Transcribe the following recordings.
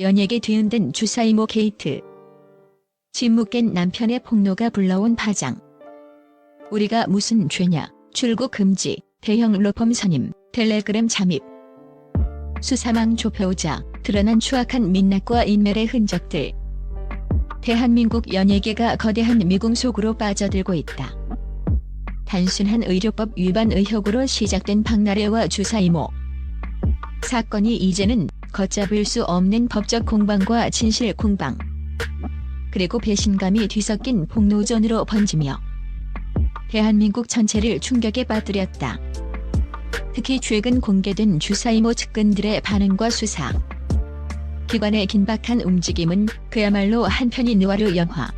연예계 뒤흔든 주사이모 게이트. 침묵 깬 남편의 폭로가 불러온 파장. 우리가 무슨 죄냐, 출국 금지, 대형 로펌 선임, 텔레그램 잠입. 수사망 좁혀오자 드러난 추악한 민낯과 인멸의 흔적들. 대한민국 연예계가 거대한 미궁 속으로 빠져들고 있다. 단순한 의료법 위반 의혹으로 시작된 박나래와 주사이모. 사건이 이제는 걷잡을 수 없는 법적 공방과 진실 공방, 그리고 배신감이 뒤섞인 폭로전으로 번지며 대한민국 전체를 충격에 빠뜨렸다. 특히 최근 공개된 주사이모 측근들의 반응과 수사 기관의 긴박한 움직임은 그야말로 한편의 느와르 영화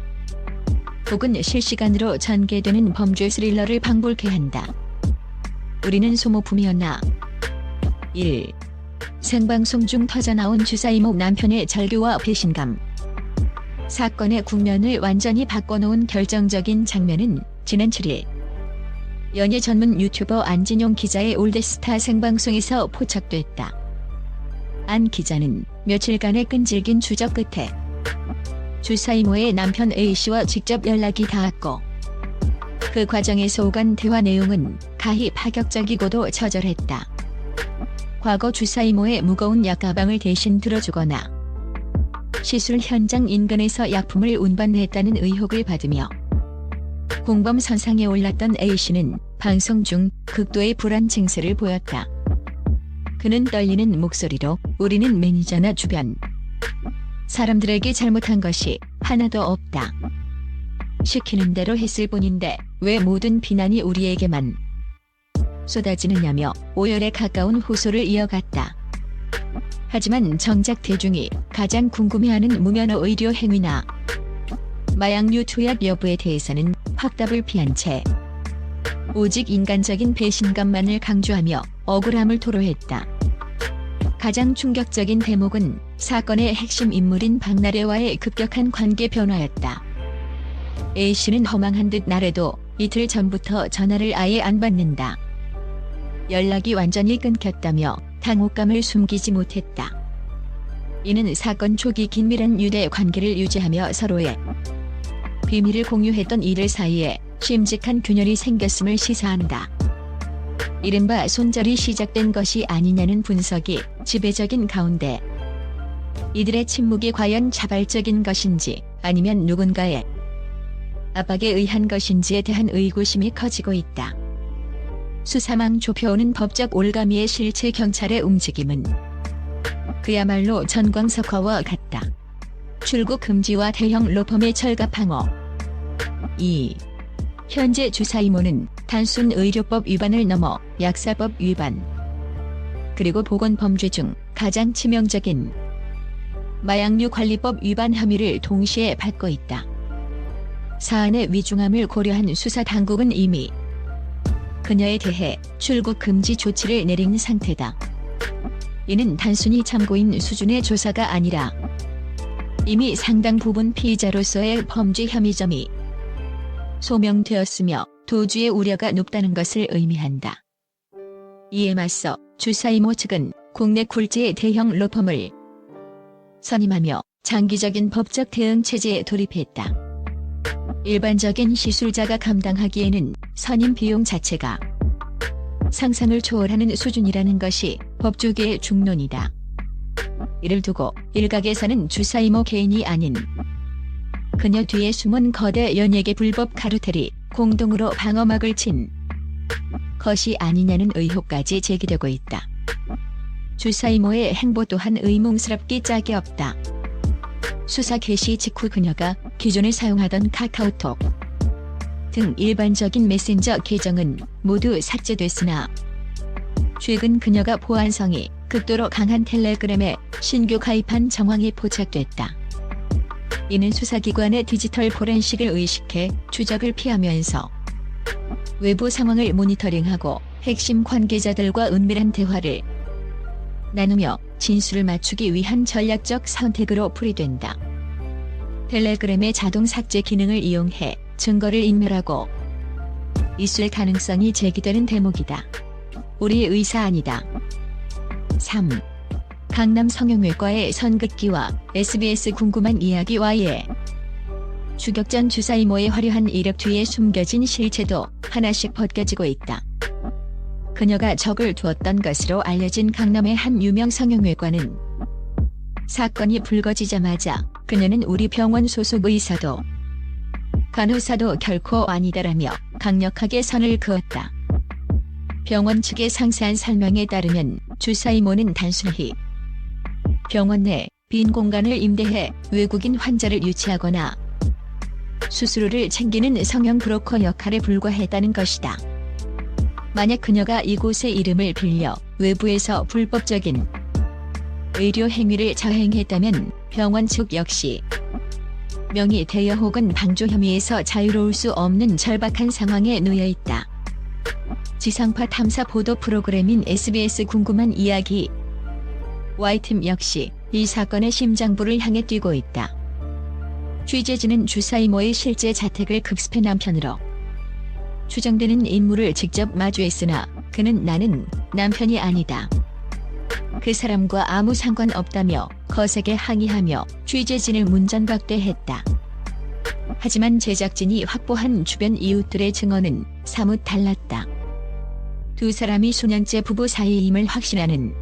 혹은 실시간으로 전개되는 범죄 스릴러를 방불케 한다. 우리는 소모품이었나? 1. 생방송 중 터져나온 주사이모 남편의 절규와 배신감. 사건의 국면을 완전히 바꿔놓은 결정적인 장면은 지난 7일 연예 전문 유튜버 안진용 기자의 올드스타 생방송에서 포착됐다. 안 기자는 며칠간의 끈질긴 추적 끝에 주사이모의 남편 A씨와 직접 연락이 닿았고, 그 과정에서 오간 대화 내용은 가히 파격적이고도 처절했다. 과거 주사이모의 무거운 약가방을 대신 들어주거나 시술 현장 인근에서 약품을 운반했다는 의혹을 받으며 공범선상에 올랐던 A씨는 방송 중 극도의 불안 증세를 보였다. 그는 떨리는 목소리로 우리는 매니저나 주변 사람들에게 잘못한 것이 하나도 없다. 시키는 대로 했을 뿐인데 왜 모든 비난이 우리에게만 쏟아지느냐며 오열에 가까운 호소를 이어갔다. 하지만 정작 대중이 가장 궁금해하는 무면허 의료 행위나 마약류 투약 여부에 대해서는 확답을 피한 채 오직 인간적인 배신감만을 강조하며 억울함을 토로했다. 가장 충격적인 대목은 사건의 핵심 인물인 박나래와의 급격한 관계 변화였다. A씨는 허망한 듯 나래도 이틀 전부터 전화를 아예 안 받는다. 연락이 완전히 끊겼다며 당혹감을 숨기지 못했다. 이는 사건 초기 긴밀한 유대 관계를 유지하며 서로의 비밀을 공유했던 이들 사이에 심직한 균열이 생겼음을 시사한다. 이른바 손절이 시작된 것이 아니냐는 분석이 지배적인 가운데 이들의 침묵이 과연 자발적인 것인지 아니면 누군가의 압박에 의한 것인지에 대한 의구심이 커지고 있다. 수사망 좁혀오는 법적 올가미의 실체 경찰의 움직임은 그야말로 전광석화와 같다. 출국 금지와 대형 로펌의 철갑 방어. 2. 현재 주사이모는 단순 의료법 위반을 넘어 약사법 위반, 그리고 보건범죄 중 가장 치명적인 마약류 관리법 위반 혐의를 동시에 받고 있다. 사안의 위중함을 고려한 수사당국은 이미 그녀에 대해 출국 금지 조치를 내린 상태다. 이는 단순히 참고인 수준의 조사가 아니라 이미 상당 부분 피의자로서의 범죄 혐의점이 소명되었으며 도주의 우려가 높다는 것을 의미한다. 이에 맞서 주사이모 측은 국내 굴지의 대형 로펌을 선임하며 장기적인 법적 대응 체제에 돌입했다. 일반적인 시술자가 감당하기에는 선임 비용 자체가 상상을 초월하는 수준이라는 것이 법조계의 중론이다. 이를 두고 일각에서는 주사이모 개인이 아닌 그녀 뒤에 숨은 거대 연예계 불법 카르텔이 공동으로 방어막을 친 것이 아니냐는 의혹까지 제기되고 있다. 주사이모의 행보 또한 의문스럽기 짝이 없다. 수사 개시 직후 그녀가 기존에 사용하던 카카오톡 등 일반적인 메신저 계정은 모두 삭제됐으나 최근 그녀가 보안성이 극도로 강한 텔레그램에 신규 가입한 정황이 포착됐다. 이는 수사기관의 디지털 포렌식을 의식해 추적을 피하면서 외부 상황을 모니터링하고 핵심 관계자들과 은밀한 대화를 나누며 진술을 맞추기 위한 전략적 선택으로 풀이된다. 텔레그램의 자동 삭제 기능을 이용해 증거를 인멸하고 있을 가능성이 제기되는 대목이다. 우리의 의사 아니다. 3. 강남 성형외과의 선긋기와 SBS 궁금한 이야기 와예. 추격 전 주사 이모의 화려한 이력 뒤에 숨겨진 실체도 하나씩 벗겨지고 있다. 그녀가 적을 두었던 것으로 알려진 강남의 한 유명 성형외과는 사건이 불거지자마자 그녀는 우리 병원 소속 의사도 간호사도 결코 아니다라며 강력하게 선을 그었다. 병원 측의 상세한 설명에 따르면 주사 이모는 단순히 병원 내 빈 공간을 임대해 외국인 환자를 유치하거나 수수료를 챙기는 성형 브로커 역할에 불과했다는 것이다. 만약 그녀가 이곳의 이름을 빌려 외부에서 불법적인 의료 행위를 자행했다면 병원 측 역시 명의 대여 혹은 방조 혐의에서 자유로울 수 없는 절박한 상황에 놓여 있다. 지상파 탐사 보도 프로그램인 SBS 궁금한 이야기 Y팀 역시 이 사건의 심장부를 향해 뛰고 있다. 취재진은 주사 이모의 실제 자택을 급습해 남편으로 추정되는 인물을 직접 마주했으나 그는 나는 남편이 아니다. 그 사람과 아무 상관없다며 거세게 항의하며 취재진을 문전박대했다. 하지만 제작진이 확보한 주변 이웃들의 증언은 사뭇 달랐다. 두 사람이 수년째 부부 사이임을 확신하는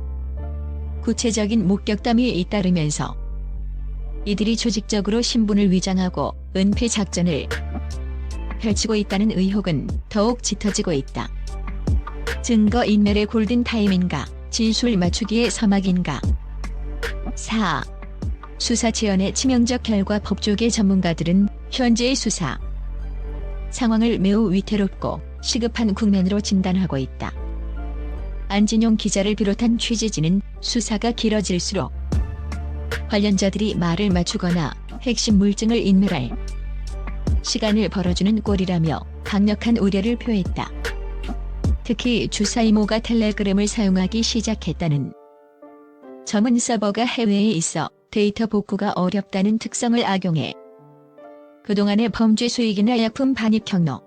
구체적인 목격담이 잇따르면서 이들이 조직적으로 신분을 위장하고 은폐 작전을 펼치고 있다는 의혹은 더욱 짙어지고 있다. 증거 인멸의 골든타임인가? 진술 맞추기의 서막인가? 4. 수사 지연의 치명적 결과. 법조계 전문가들은 현재의 수사 상황을 매우 위태롭고 시급한 국면으로 진단하고 있다. 안진용 기자를 비롯한 취재진은 수사가 길어질수록 관련자들이 말을 맞추거나 핵심 물증을 인멸할 시간을 벌어주는 꼴이라며 강력한 우려를 표했다. 특히 주사 이모가 텔레그램을 사용하기 시작했다는 점은 서버가 해외에 있어 데이터 복구가 어렵다는 특성을 악용해 그동안의 범죄 수익이나 약품 반입 경로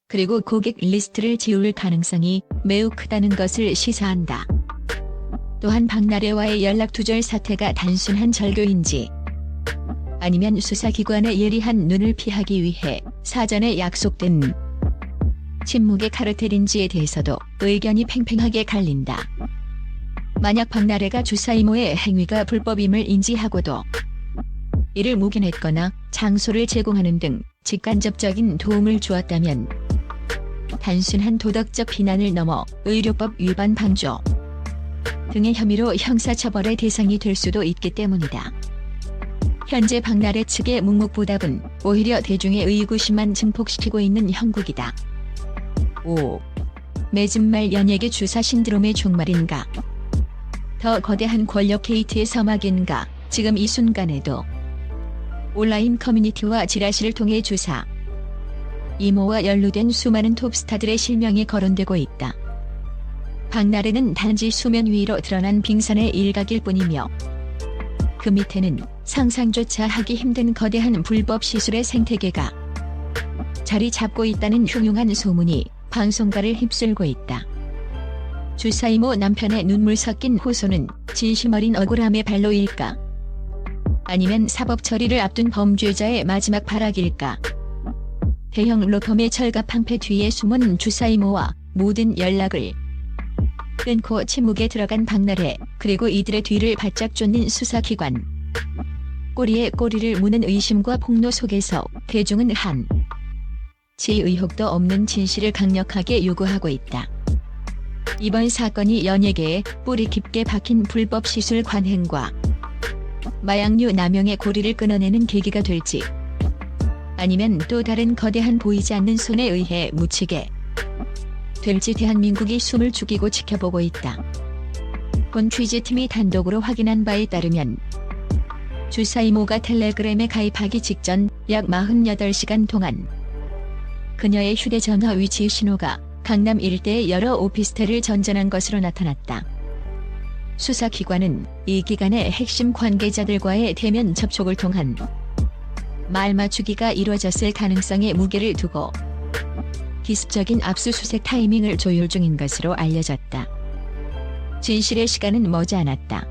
그리고 고객 리스트를 지울 가능성이 매우 크다는 것을 시사한다. 또한 박나래와의 연락 두절 사태가 단순한 절교인지 아니면 수사기관의 예리한 눈을 피하기 위해 사전에 약속된 침묵의 카르텔인지에 대해서도 의견이 팽팽하게 갈린다. 만약 박나래가 주사 이모의 행위가 불법임을 인지하고도 이를 묵인했거나 장소를 제공하는 등 직간접적인 도움을 주었다면 단순한 도덕적 비난을 넘어 의료법 위반 방조 등의 혐의로 형사처벌의 대상이 될 수도 있기 때문이다. 현재 박나래 측의 묵묵부답은 오히려 대중의 의구심만 증폭시키고 있는 형국이다. 5. 맺은 말 연예계 주사 신드롬의 종말인가? 더 거대한 권력 게이트의 서막인가? 지금 이 순간에도 온라인 커뮤니티와 지라시를 통해 주사 이모와 연루된 수많은 톱스타들의 실명이 거론되고 있다. 박나래는 단지 수면 위로 드러난 빙산의 일각일 뿐이며 그 밑에는 상상조차 하기 힘든 거대한 불법 시술의 생태계가 자리 잡고 있다는 흉흉한 소문이 방송가를 휩쓸고 있다. 주사 이모 남편의 눈물 섞인 호소는 진심 어린 억울함의 발로일까? 아니면 사법 처리를 앞둔 범죄자의 마지막 발악일까? 대형 로펌의 철갑방패 뒤에 숨은 주사 이모와 모든 연락을 끊고 침묵에 들어간 박나래, 그리고 이들의 뒤를 바짝 쫓는 수사기관. 꼬리에 꼬리를 무는 의심과 폭로 속에서 대중은 지 의혹도 없는 진실을 강력하게 요구하고 있다. 이번 사건이 연예계에 뿌리 깊게 박힌 불법 시술 관행과 마약류 남용의 고리를 끊어내는 계기가 될지, 아니면 또 다른 거대한 보이지 않는 손에 의해 묻히게 될지 대한민국이 숨을 죽이고 지켜보고 있다. 본 취재팀이 단독으로 확인한 바에 따르면 주사 이모가 텔레그램에 가입하기 직전 약 48시간 동안 그녀의 휴대전화 위치 신호가 강남 일대의 여러 오피스텔을 전전한 것으로 나타났다. 수사기관은 이 기간에 핵심 관계자들과의 대면 접촉을 통한 말 맞추기가 이루어졌을 가능성에 무게를 두고 기습적인 압수수색 타이밍을 조율 중인 것으로 알려졌다. 진실의 시간은 머지 않았다.